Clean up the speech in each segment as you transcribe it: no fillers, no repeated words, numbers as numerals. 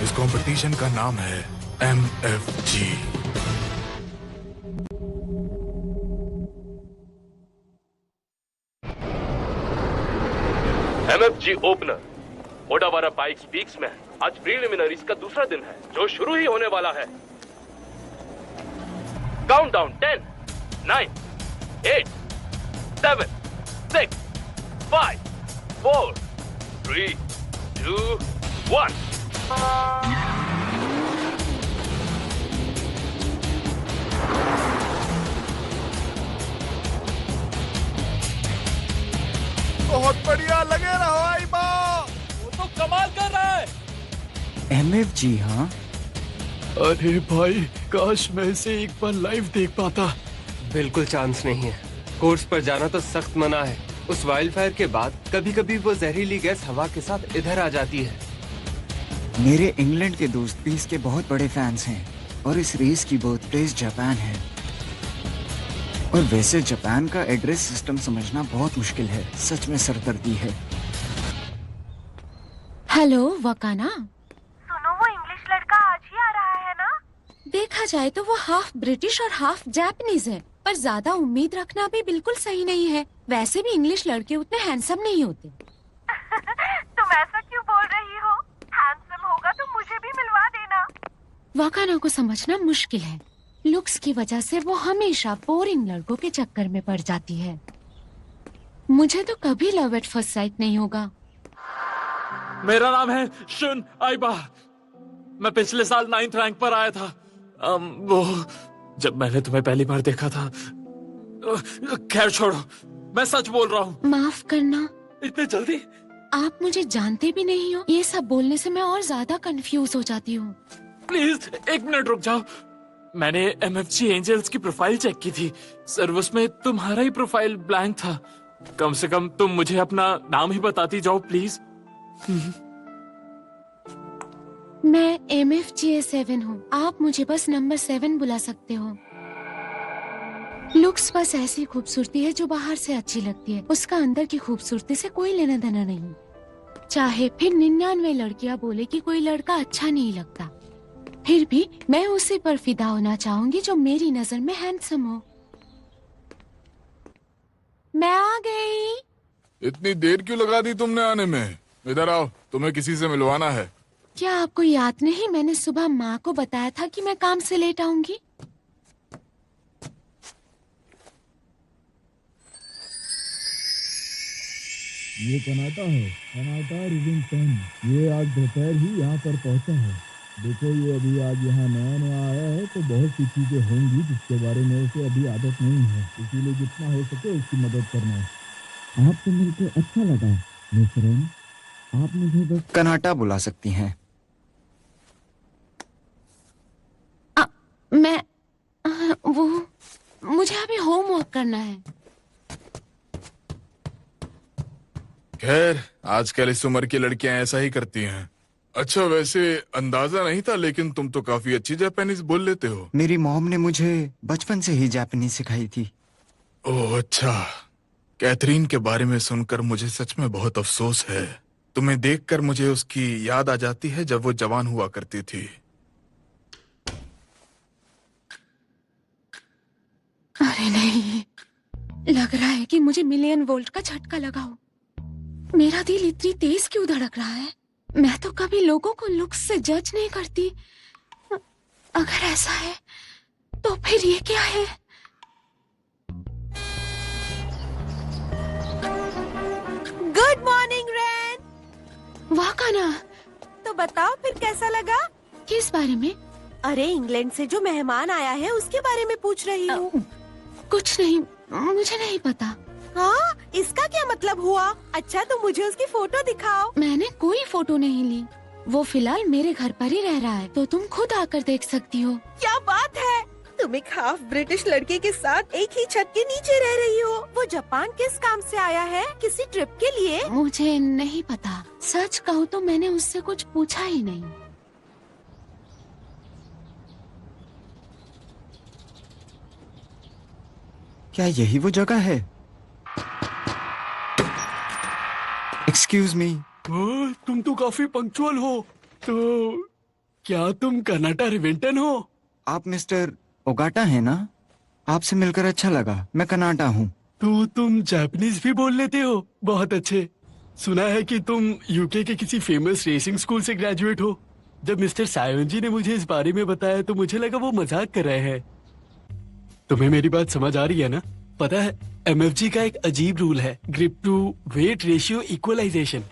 इस कंपटीशन का नाम है MFG। MFG opener Odawara Pikes Peak में आज प्रीलिमिनरीज का दूसरा दिन है जो शुरू ही होने वाला है। काउंटडाउन 10, 9, 8, 7, 6, 5, 4, 3, 2, 1। बहुत बढ़िया, लगे रहो आइबा। वो तो कमाल कर रहा है। MFG हाँ? अरे भाई, काश मैं इसे एक बार लाइव देख पाता। बिल्कुल चांस नहीं है। कोर्स पर जाना तो सख्त मना है। उस वाइल्ड फायर के बाद कभी कभी वो जहरीली गैस हवा के साथ इधर आ जाती है। मेरे इंग्लैंड के दोस्त भी इसके बहुत बड़े फैंस हैं और इस रेस की बर्थ प्लेस जापान है। और वैसे जापान का एड्रेस सिस्टम समझना बहुत मुश्किल है। सच में सरदर्दी है। हेलो वकाना, सुनो, वो इंग्लिश लड़का आज ही आ रहा है ना? देखा जाए तो वो हाफ ब्रिटिश और हाफ जापानीज है, पर ज्यादा उम्मीद रखना भी बिल्कुल सही नहीं है। वैसे भी इंग्लिश लड़के उतने हैंडसम नहीं होते। तुम ऐसा क्यों बोल रही हो? हैंडसम होगा तो मुझे भी मिलवा देना। वकाना को समझना मुश्किल है। लुक्स की वजह से वो हमेशा बोरिंग लड़कों के चक्कर में पड़ जाती है। मुझे तो कभी लव एट फर्स्ट साइट नहीं होगा। मेरा नाम है शुन आइबा। मैं पिछले साल 9th रैंक पर आया था। वो जब मैंने तुम्हें पहली बार देखा था। खैर छोड़ो, मैं सच बोल रहा हूँ। माफ करना, इतने जल्दी? आप मुझे जानते भी नहीं हो। ये सब बोलने से मैं और ज्यादा कंफ्यूज हो जाती हूँ। प्लीज 1 मिनट रुक जाओ। मैंने MFG एंजल्स की प्रोफाइल चेक की थी सर, उसमें तुम्हारा ही प्रोफाइल ब्लैंक था। कम से कम तुम मुझे अपना नाम ही बताती जाओ प्लीज। मैं MFGA7 हूँ। आप मुझे बस नंबर 7 बुला सकते हो। लुक्स बस ऐसी खूबसूरती है जो बाहर से अच्छी लगती है, उसका अंदर की खूबसूरती से कोई लेना देना नहीं। चाहे फिर 99 लड़कियां बोले कि कोई लड़का अच्छा नहीं लगता, फिर भी मैं उसी पर फिदा होना चाहूंगी जो मेरी नजर में हैंडसम हो। मैं आ गई। इतनी देर क्यों लगा दी तुमने आने में? इधर आओ, तुम्हें किसी से मिलवाना है। क्या आपको याद नहीं, मैंने सुबह माँ को बताया था कि मैं काम से लेट आऊंगी। ये कनाटा है, कनाटा रिविंगटन। ये आज दोपहर ही यहाँ पर पहुँचा है। देखो, ये अभी आज यहाँ नया नया आया है तो बहुत सी चीजें होंगी जिसके बारे में उसे अभी आदत नहीं है, इसीलिए जितना हो सके उसकी मदद करना है। आपसे मिलकर अच्छा लगा मिस्टर। आप मुझे बस कनाटा बुला सकती हैं। वो मुझे अभी होमवर्क करना है। खैर, आजकल इस उम्र की लड़कियां ऐसा ही करती हैं। अच्छा, वैसे अंदाजा नहीं था, लेकिन तुम तो काफी अच्छी जापानीज बोल लेते हो। मेरी मॉम ने मुझे बचपन से ही जापानीज सिखाई थी। ओह अच्छा। कैथरीन के बारे में सुनकर मुझे सच में बहुत अफसोस है। तुम्हें देखकर मुझे उसकी याद आ जाती है जब वो जवान हुआ करती थी। अरे नहीं, लग रहा है कि मुझे मिलियन वोल्ट का झटका लगा हो। मेरा दिल इतनी तेज क्यों धड़क रहा है? मैं तो कभी लोगों को लुक्स से जज नहीं करती। अगर ऐसा है तो फिर ये क्या है? गुड मॉर्निंग रैन। वाकाना, तो बताओ फिर कैसा लगा? किस बारे में? अरे, इंग्लैंड से जो मेहमान आया है उसके बारे में पूछ रही हूँ। कुछ नहीं, मुझे नहीं पता। हाँ, इसका क्या मतलब हुआ? अच्छा, तो मुझे उसकी फोटो दिखाओ। मैंने कोई फोटो नहीं ली। वो फिलहाल मेरे घर पर ही रह रहा है, तो तुम खुद आकर देख सकती हो। क्या बात है, तुम एक हाफ ब्रिटिश लड़के के साथ एक ही छत के नीचे रह रही हो। वो जापान किस काम से आया है? किसी ट्रिप के लिए? मुझे नहीं पता। सच कहूँ तो मैंने उससे कुछ पूछा ही नहीं। क्या यही वो जगह है? Excuse me. तुम तो काफी पंक्चुअल हो। तो क्या तुम कर्नाटा रिवेंटन हो? आप मिस्टर ओगाटा है ना? आपसे मिलकर अच्छा लगा। मैं कनाडा हूँ। तो तुम जापानीज भी बोल लेते हो? बहुत अच्छे। सुना है कि तुम यूके के किसी फेमस रेसिंग स्कूल से ग्रेजुएट हो। जब मिस्टर सायोन जी ने मुझे इस बारे में बताया तो मुझे लगा वो मजाक कर रहे हैं। तुम्हें मेरी बात समझ आ रही है ना? पता है, एमएफजी का एक अजीब रूल है, grip to weight ratio equalisation.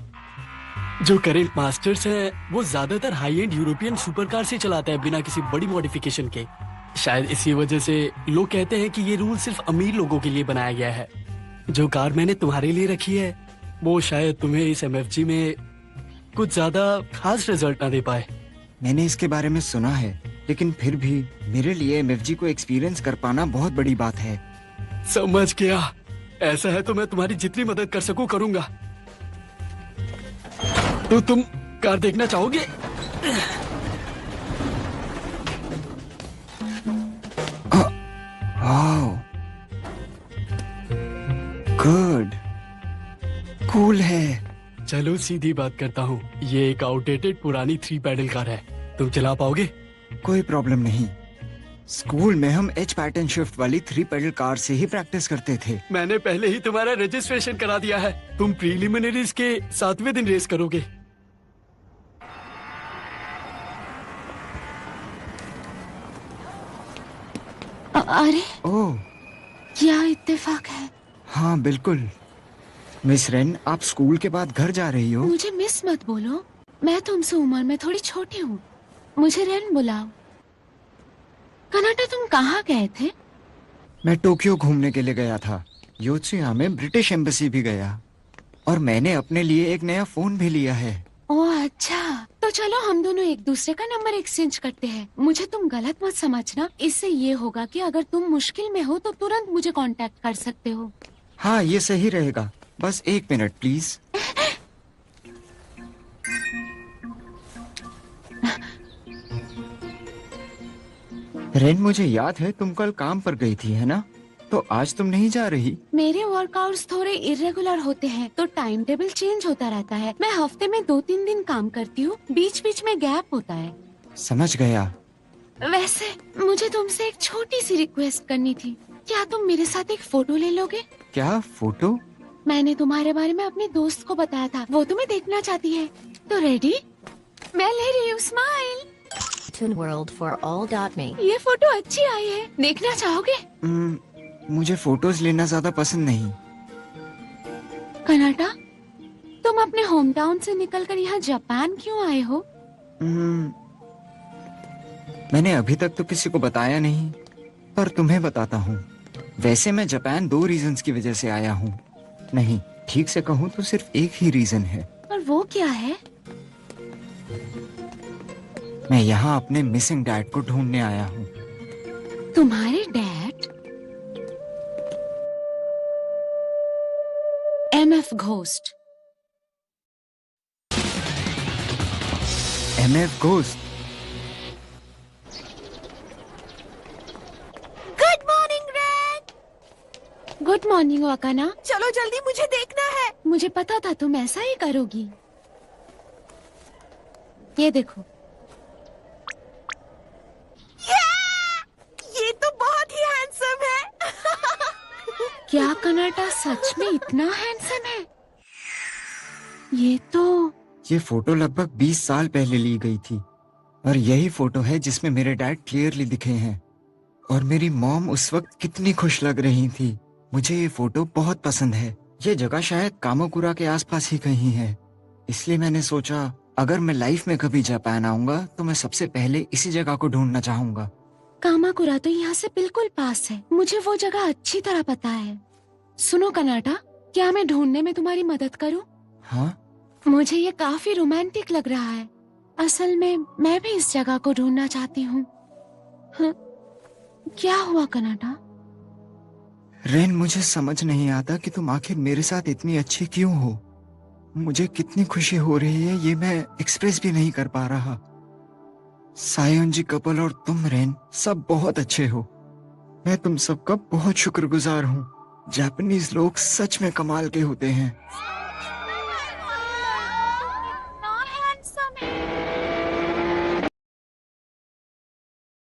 जो करेंट मास्टर्स है वो ज्यादातर हाई एंड यूरोपियन सुपरकार से चलाता है बिना किसी बड़ी मॉडिफिकेशन के। शायद इसी वजह से लोग कहते हैं कि ये रूल सिर्फ अमीर लोगों के लिए बनाया गया है। जो कार मैंने तुम्हारे लिए रखी है वो शायद तुम्हें इस एमएफजी में कुछ ज्यादा खास रिजल्ट ना दे पाए। मैंने इसके बारे में सुना है, लेकिन फिर भी मेरे लिए एमएफजी को एक्सपीरियंस कर पाना बहुत बड़ी बात है। समझ गया। ऐसा है तो मैं तुम्हारी जितनी मदद कर सकूं करूंगा। तो तुम कार देखना चाहोगे? गुड, कूल है। चलो सीधी बात करता हूँ, ये एक आउटडेटेड पुरानी 3 पैडल कार है। तुम चला पाओगे? कोई प्रॉब्लम नहीं। स्कूल में हम एच पैटर्न शिफ्ट वाली 3 पैडल कार से ही प्रैक्टिस करते थे। मैंने पहले ही तुम्हारा रजिस्ट्रेशन करा दिया है। तुम प्रीलिमिनरीज के 7वें दिन रेस करोगे। अरे ओह, क्या इत्तेफाक है। हाँ बिल्कुल। मिस रेन, आप स्कूल के बाद घर जा रही हो? मुझे मिस मत बोलो, मैं तुमसे उम्र में थोड़ी छोटी हूँ। मुझे रेन बुलाओ। कनाडा तुम कहाँ गए थे? मैं टोक्यो घूमने के लिए गया था। योत्सुया में ब्रिटिश एम्बेसी भी गया और मैंने अपने लिए एक नया फोन भी लिया है। ओह अच्छा, तो चलो हम दोनों एक दूसरे का नंबर एक्सचेंज करते हैं। मुझे तुम गलत मत समझना। इससे ये होगा कि अगर तुम मुश्किल में हो तो तुरंत मुझे कांटेक्ट कर सकते हो। हाँ ये सही रहेगा। बस 1 मिनट प्लीज। रेन, मुझे याद है तुम कल काम पर गई थी, है ना? तो आज तुम नहीं जा रही? मेरे वर्कआउट्स थोड़े इरेगुलर होते हैं तो टाइम टेबल चेंज होता रहता है। मैं हफ्ते में 2-3 दिन काम करती हूँ, बीच बीच में गैप होता है। समझ गया। वैसे मुझे तुमसे एक छोटी सी रिक्वेस्ट करनी थी। क्या तुम मेरे साथ एक फोटो ले लोगे? क्या फोटो? मैंने तुम्हारे बारे में अपने दोस्त को बताया था, वो तुम्हें देखना चाहती है। तो रेडी? मैं ले रही हूँ, स्माइल। TuneWorld4all.me। ये फोटो अच्छी आई है, देखना चाहोगे? मुझे फोटोज लेना ज्यादा पसंद नहीं। कनाडा, तुम अपने होम टाउन से निकलकर यहाँ जापान क्यों आए हो? मैंने अभी तक तो किसी को बताया नहीं, पर तुम्हें बताता हूँ। वैसे मैं जापान 2 रीजंस की वजह से आया हूँ। नहीं, ठीक से कहूँ तो सिर्फ एक ही रीजन है। और वो क्या है? मैं यहाँ अपने मिसिंग डैड को ढूंढने आया हूँ। तुम्हारे dad? MF ghost. MF ghost? Good morning Rain. Good morning Wakana. चलो जल्दी, मुझे देखना है। मुझे पता था तुम ऐसा ही करोगी। ये देखो। ये तो बहुत ही हैंडसम है। क्या कनाडा सच में इतना हैंडसम है? ये फोटो लगभग 20 साल पहले ली गई थी और यही फोटो है जिसमें मेरे डैड क्लियरली दिखे हैं। और मेरी मॉम उस वक्त कितनी खुश लग रही थी। मुझे ये फोटो बहुत पसंद है। ये जगह शायद कामाकुरा के आसपास ही कहीं है, इसलिए मैंने सोचा अगर मैं लाइफ में कभी जापान आऊंगा तो मैं सबसे पहले इसी जगह को ढूंढना चाहूंगा। कामाकुरा तो यहाँ से बिल्कुल पास है। मुझे वो जगह अच्छी तरह पता है। सुनो कनाडा, क्या मैं ढूंढने में तुम्हारी मदद करूँ? हाँ? मुझे ये काफी रोमांटिक लग रहा है। असल में मैं भी इस जगह को ढूंढना चाहती हूँ। हाँ, क्या हुआ कनाडा? रेन, मुझे समझ नहीं आता कि तुम आखिर मेरे साथ इतनी अच्छी क्यों हो। मुझे कितनी खुशी हो रही है ये मैं एक्सप्रेस भी नहीं कर पा रहा। सायोन जी कपल और तुम रेन सब बहुत अच्छे हो। मैं तुम सबका बहुत शुक्रगुजार हूँ। जापानीज लोग सच में कमाल के होते हैं।